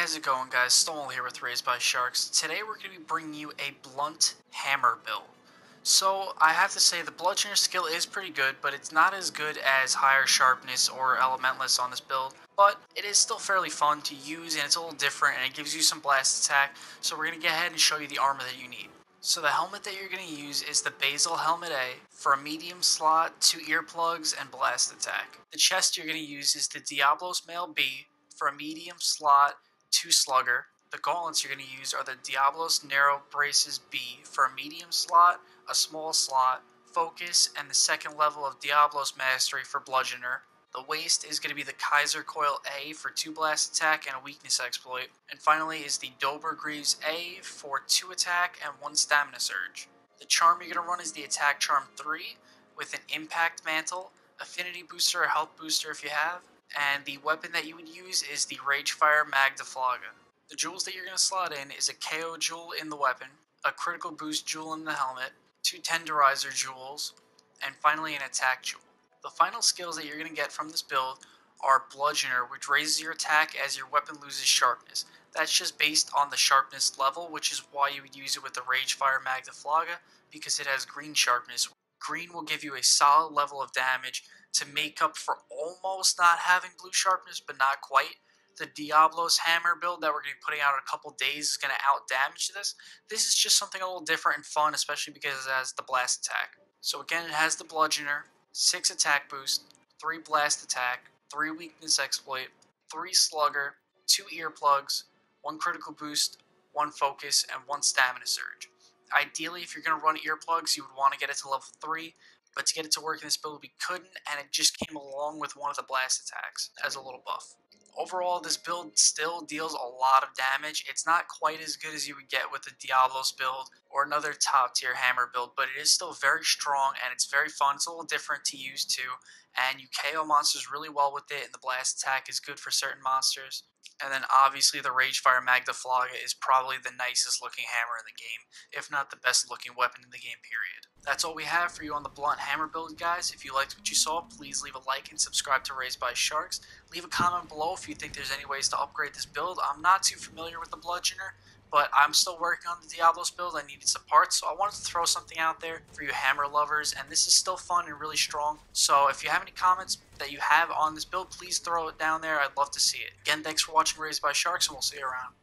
how's it going, guys? Stonewall here with Raised by Sharks. Today we're going to be bringing you a blunt hammer build. So I have to say the Bludgeoner skill is pretty good, but it's not as good as higher sharpness or elementalist on this build. But it is still fairly fun to use, and it's a little different, and it gives you some blast attack. So we're going to get ahead and show you the armor that you need. So the helmet that you're going to use is the Basal Helmet A for a medium slot, 2 earplugs, and blast attack. The chest you're going to use is the Diablos Mail B for a medium slot, 2 slugger. The gauntlets you're going to use are the Diablos Narrow Braces B for a medium slot, a small slot, focus, and the second level of Diablos Mastery for Bludgeoner. The waist is going to be the Kaiser Coil A for 2 blast attack and a weakness exploit. And finally is the Dober Greaves A for 2 attack and 1 stamina surge. The charm you're going to run is the Attack Charm 3 with an impact mantle, affinity booster or health booster if you have, and the weapon that you would use is the Ragefire magdaros. The jewels that you're going to slot in is a KO jewel in the weapon, a critical boost jewel in the helmet, 2 tenderizer jewels, and finally an attack jewel. The final skills that you're going to get from this build are Bludgeoner, which raises your attack as your weapon loses sharpness. That's just based on the sharpness level, which is why you would use it with the Ragefire magdaros, because it has green sharpness. Green will give you a solid level of damage to make up for almost not having blue sharpness, but not quite. The Diablos hammer build that we're going to be putting out in a couple days is going to out damage this. This is just something a little different and fun, especially because it has the blast attack. So again, it has the Bludgeoner, 6 attack boost, 3 blast attack, 3 weakness exploit, 3 slugger, 2 earplugs, 1 critical boost, 1 focus, and 1 stamina surge. Ideally, if you're going to run earplugs, you would want to get it to level 3, but to get it to work in this build we couldn't, and it just came along with one of the blast attacks as a little buff. Overall, this build still deals a lot of damage. It's not quite as good as you would get with the Diablos build or another top tier hammer build, but it is still very strong and it's very fun. It's a little different to use too, and you KO monsters really well with it, and the blast attack is good for certain monsters. And then obviously the Ragefire magdaros is probably the nicest looking hammer in the game, if not the best looking weapon in the game, period. That's all we have for you on the blunt hammer build, guys. If you liked what you saw, please leave a like and subscribe to Raised by Sharks. Leave a comment below if you think there's any ways to upgrade this build. I'm not too familiar with the Bludgeoner, but I'm still working on the Diablos build. I needed some parts, so I wanted to throw something out there for you hammer lovers, and this is still fun and really strong. So if you have any comments that you have on this build, please throw it down there. I'd love to see it. Again, thanks for watching Raised by Sharks, and we'll see you around.